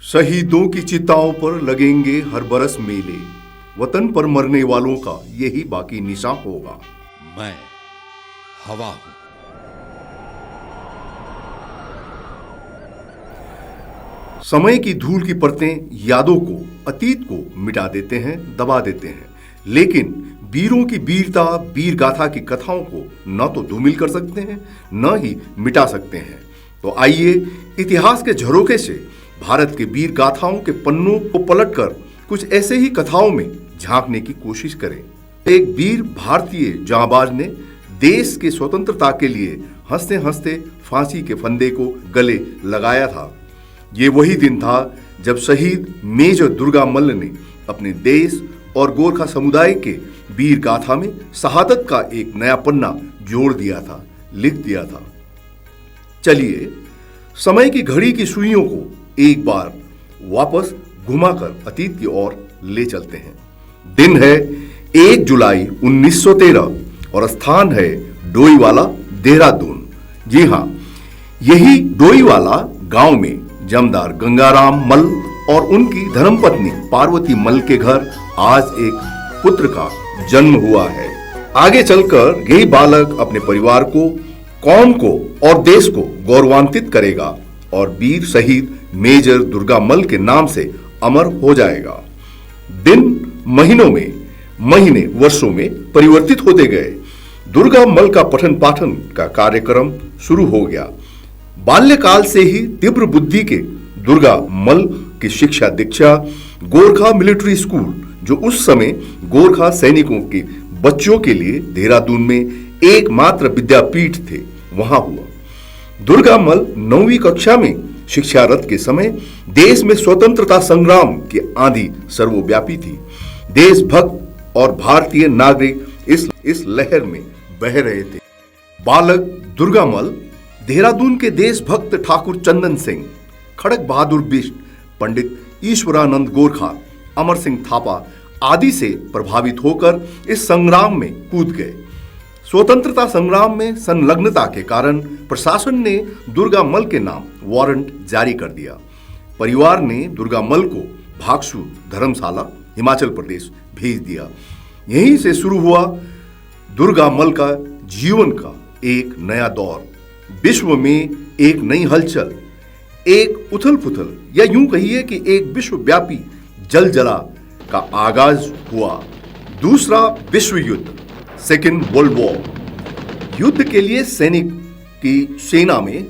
शहीदों की चिताओं पर लगेंगे हर बरस मेले, वतन पर मरने वालों का यही बाकी निशान होगा। मैं हवा हूं। समय की धूल की परतें यादों को, अतीत को मिटा देते हैं, दबा देते हैं, लेकिन वीरों की वीरता, वीर गाथा की कथाओं को न तो धूमिल कर सकते हैं, न ही मिटा सकते हैं। तो आइए इतिहास के झरोखे से भारत के वीर गाथाओं के पन्नों को पलटकर कुछ ऐसे ही कथाओं में झांकने की कोशिश करें। एक वीर भारतीय जांबाज ने देश के स्वतंत्रता के लिए हंसते हंसते फांसी के फंदे को गले लगाया था। ये वही दिन था जब शहीद मेजर दुर्गा मल्ल ने अपने देश और गोरखा समुदाय के वीर गाथा में शहादत का एक नया पन्ना जोड़ दिया था, लिख दिया था। चलिए समय की घड़ी की सुइयों को एक बार वापस घुमाकर अतीत की ओर ले चलते हैं। दिन है 1 जुलाई 1913 और स्थान है डोईवाला, देहरादून। जी हां, यही डोईवाला गांव में जमदार गंगाराम मल और उनकी धर्मपत्नी पार्वती मल के घर आज एक पुत्र का जन्म हुआ है। आगे चलकर यही बालक अपने परिवार को, कौम को और देश को गौरवान्वित करेगा और वीर शहीद मेजर दुर्गा मल के नाम से अमर हो जाएगा। दिन महीनों में, महीने वर्षों में परिवर्तित होते गए। दुर्गा मल का पठन पाठन का कार्यक्रम शुरू हो गया। बाल्यकाल से ही तीव्र बुद्धि के दुर्गा मल की शिक्षा दीक्षा गोरखा मिलिट्री स्कूल, जो उस समय गोरखा सैनिकों के बच्चों के लिए देहरादून में एकमात्र विद्यापीठ थे, वहां हुआ। दुर्गा मल 9वीं कक्षा में शिक्षारत के समय देश में स्वतंत्रता संग्राम की आंधी सर्वव्यापी थी। देशभक्त और भारतीय नागरिक इस लहर में बह रहे थे। बालक दुर्गा मल देहरादून के देशभक्त ठाकुर चंदन सिंह, खड़क बहादुर बिष्ट, पंडित ईश्वरानंद गोरखा, अमर सिंह थापा आदि से प्रभावित होकर इस संग्राम में कूद गए। स्वतंत्रता संग्राम में संलग्नता के कारण प्रशासन ने दुर्गा मल के नाम वारंट जारी कर दिया। परिवार ने दुर्गा मल को भागसू धर्मशाला, हिमाचल प्रदेश भेज दिया। यहीं से शुरू हुआ दुर्गा मल का जीवन का एक नया दौर। विश्व में एक नई हलचल, एक उथल पुथल, या यूं कहिए कि एक विश्वव्यापी जलजला का आगाज हुआ। दूसरा विश्व युद्ध, सेकेंड वर्ल्ड वॉर। युद्ध के लिए सैनिक की सेना में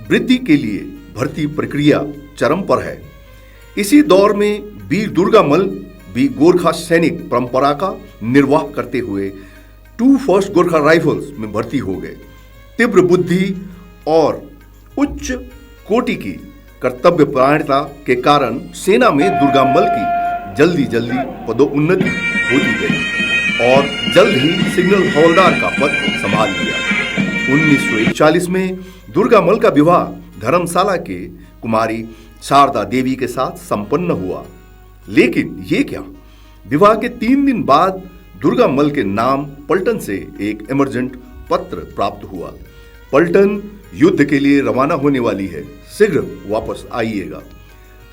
वृद्धि के लिए भर्ती प्रक्रिया चरम पर है। इसी दौर में वीर दुर्गा मल भी गोरखा सैनिक परंपरा का निर्वाह करते हुए 21st गोरखा राइफल्स में भर्ती हो गए। तीव्र बुद्धि और उच्च कोटि की कर्तव्यपरायणता के कारण सेना में दुर्गा मल की जल्दी पदोन्नति होती गई और जल्द ही सिग्नल हवलदार का पद संभाल लिया। 1941 में दुर्गा मल का विवाह धर्मशाला के कुमारी शारदा देवी के साथ संपन्न हुआ। लेकिन ये क्या, विवाह के 3 दिन बाद दुर्गा मल के नाम पलटन से एक इमरजेंट पत्र प्राप्त हुआ। पलटन युद्ध के लिए रवाना होने वाली है, शीघ्र वापस आइएगा।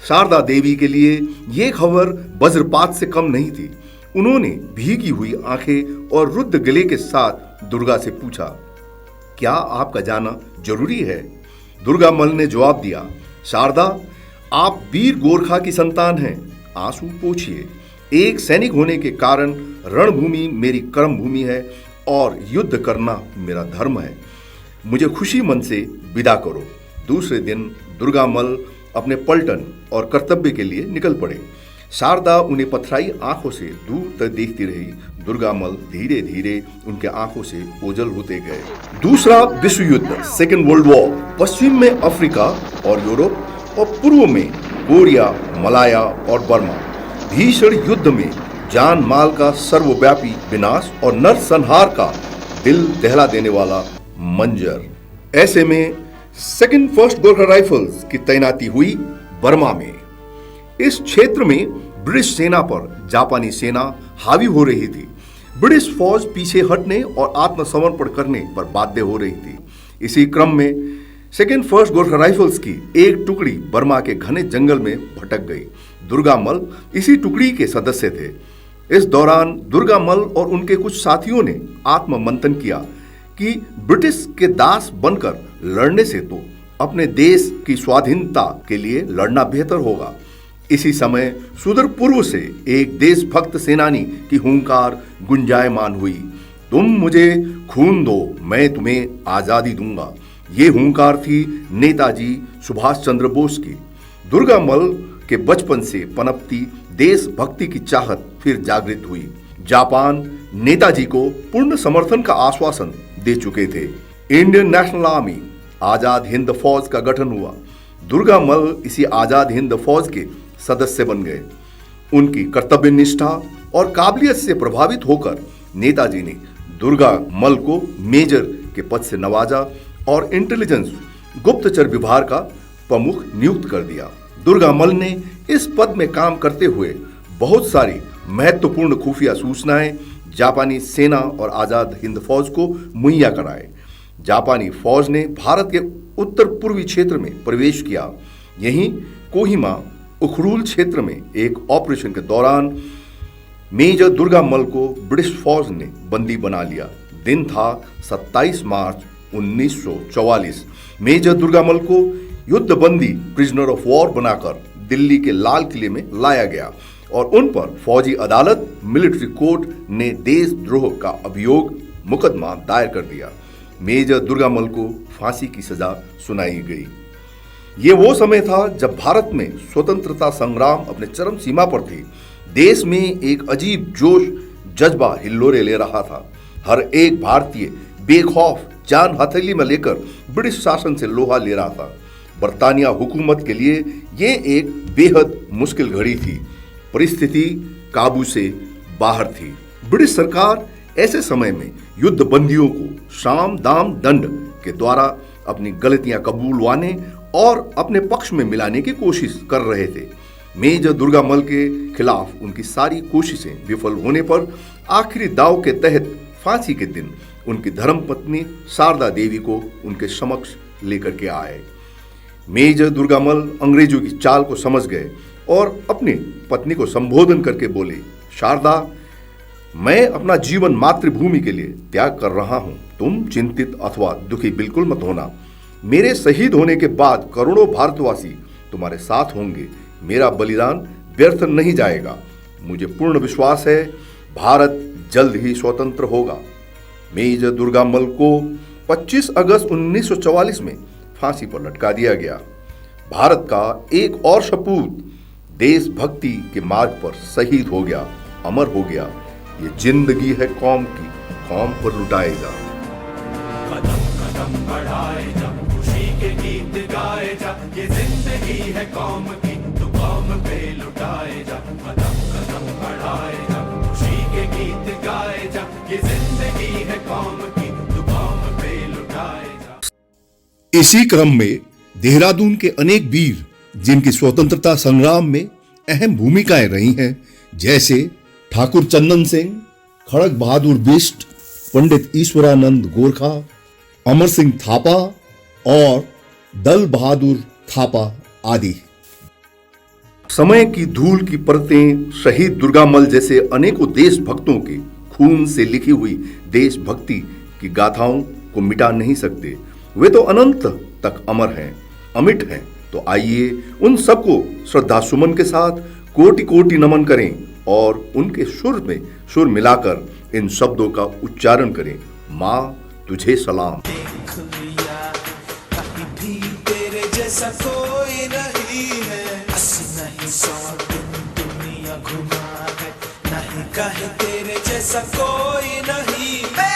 शारदा देवी के लिए यह खबर वज्रपात से कम नहीं थी। उन्होंने भीगी हुई आंखें और रुद्ध गले के साथ दुर्गा से पूछा, क्या आपका जाना जरूरी है? दुर्गा मल ने जवाब दिया, शारदा, आप वीर गोरखा की संतान हैं, आंसू पोंछिए। एक सैनिक होने के कारण रणभूमि मेरी कर्म भूमि है और युद्ध करना मेरा धर्म है। मुझे खुशी मन से विदा करो। दूसरे दिन दुर्गा मल अपने पलटन और कर्तव्य के लिए निकल पड़े। शारदा उन्हें पथराई आंखों से दूर तक देखती रही। दुर्गा मल धीरे धीरे उनके आंखों से ओझल होते गए। दूसरा विश्व युद्ध, सेकेंड वर्ल्ड वॉर। पश्चिम में अफ्रीका और यूरोप और पूर्व में कोरिया, मलाया और बर्मा। भीषण युद्ध में जान माल का सर्वव्यापी विनाश और नरसंहार का दिल दहला देने वाला मंजर। ऐसे में सेकेंड फर्स्ट गोरखा राइफल्स की तैनाती हुई बर्मा में। इस क्षेत्र में ब्रिटिश सेना पर जापानी सेना हावी हो रही थी। ब्रिटिश फौज पीछे हटने और आत्मसमर्पण करने पर बाध्य हो रही थी। इसी क्रम में सेकेंड फर्स्ट गोरखा राइफल्स की एक टुकड़ी बर्मा के घने जंगल में भटक गई। दुर्गा मल इसी टुकड़ी के सदस्य थे। इस दौरान दुर्गा मल और उनके कुछ साथियों ने आत्ममंथन किया कि ब्रिटिश के दास बनकर लड़ने से तो अपने देश की स्वाधीनता के लिए लड़ना बेहतर होगा। इसी समय सुदूर पूर्व से एक देशभक्त सेनानी की हुंकार गुंजायमान हुई, तुम मुझे खून दो, मैं तुम्हें आजादी दूंगा। ये हुंकार थी नेताजी सुभाष चंद्र बोस की। दुर्गा मल के बचपन से पनपती देशभक्ति की चाहत फिर जागृत हुई। जापान नेताजी को पूर्ण समर्थन का आश्वासन दे चुके थे। Indian national army Azad Hind फौज का गठन हुआ। दुर्गा मल इसी आजाद हिंद फौज के सदस्य बन गए। उनकी कर्तव्य निष्ठा और काबिलियत से प्रभावित होकर नेताजी ने दुर्गा मल को मेजर के पद से नवाजा और इंटेलिजेंस गुप्तचर विभाग का प्रमुख नियुक्त कर दिया। दुर्गा मल ने इस पद में काम करते हुए बहुत सारी महत्वपूर्ण खुफिया सूचनाएं जापानी सेना और आजाद हिंद फौज को मुहैया कराए। जापानी फौज ने भारत के उत्तर पूर्वी क्षेत्र में प्रवेश किया। यहीं कोहिमा उखरूल क्षेत्र में एक ऑपरेशन के दौरान मेजर दुर्गा मल को ब्रिटिश फौज ने बंदी बना लिया। दिन था 27 मार्च 1944। मेजर दुर्गा मल को युद्धबंदी प्रिजनर ऑफ वॉर बनाकर दिल्ली के लाल किले में लाया गया और उन पर फौजी अदालत मिलिट्री कोर्ट ने देशद्रोह का अभियोग मुकदमा दायर कर दिया। मेजर दुर्गा मल को फांसी की सजा सुनाई गई। ये वो समय था जब भारत में स्वतंत्रता संग्राम अपने चरम सीमा पर थी। देश में एक अजीब जोश जज्बा हिल्लोरे ले रहा था। हर एक भारतीय बेखौफ जान हथेली में लेकर ब्रिटिश शासन से लोहा ले रहा था। बरतानिया हुकूमत के लिए ये एक बेहद मुश्किल घड़ी थी। परिस्थिति काबू से बाहर थी। ब्रिटिश सरकार ऐसे समय में युद्ध बंदियों को साम दाम दंड के द्वारा अपनी गलतियां कबूलवाने और अपने पक्ष में मिलाने की कोशिश कर रहे थे। मेजर दुर्गा मल के खिलाफ उनकी सारी कोशिशें विफल होने पर आखिरी दाव के तहत फांसी के दिन उनकी धर्मपत्नी शारदा देवी को उनके समक्ष लेकर के आए। मेजर दुर्गा मल अंग्रेजों की चाल को समझ गए और अपनी पत्नी को संबोधन करके बोले, शारदा, मैं अपना जीवन मातृभूमि के लिए त्याग कर रहा हूं। तुम चिंतित अथवा दुखी बिल्कुल मत होना। मेरे शहीद होने के बाद करोड़ों भारतवासी तुम्हारे साथ होंगे। मेरा बलिदान व्यर्थ नहीं जाएगा। मुझे पूर्ण विश्वास है भारत जल्द ही स्वतंत्र होगा। मेजर दुर्गा मल को 25 अगस्त 1944 में फांसी पर लटका दिया गया। भारत का एक और सपूत देशभक्ति के मार्ग पर शहीद हो गया, अमर हो गया। ये जिंदगी है कौम की, कौम पर लुटाए जा। कदम कदम बढ़ाए जा, खुशी के गीत गाए जा। ये जिंदगी है कौम की, तो कौम पे लुटाए जा। कदम कदम बढ़ाए जा, खुशी के गीत गाए जा। ये जिंदगी है कौम की, तो कौम पे लुटाए जा। इसी क्रम में देहरादून के अनेक वीर जिनकी स्वतंत्रता संग्राम में अहम भूमिकाएं रही हैं, जैसे ठाकुर चंदन सिंह, खड़ग बहादुर बिष्ट, पंडित ईश्वरानंद गोरखा, अमर सिंह थापा और दल बहादुर थापा आदि। समय की धूल की परतें शहीद दुर्गा मल जैसे अनेकों देशभक्तों के खून से लिखी हुई देशभक्ति की गाथाओं को मिटा नहीं सकते। वे तो अनंत तक अमर हैं, अमिट हैं। तो आइए उन सबको श्रद्धा सुमन के साथ कोटि कोटि नमन करें और उनके सुर में सुर मिलाकर इन शब्दों का उच्चारण करें। माँ तुझे सलाम। देख लिया कहीं भी तेरे जैसा कोई नहीं है। 80 नहीं 100 दिन दुनिया घुमा है, नहीं कहीं तेरे जैसा कोई नहीं है।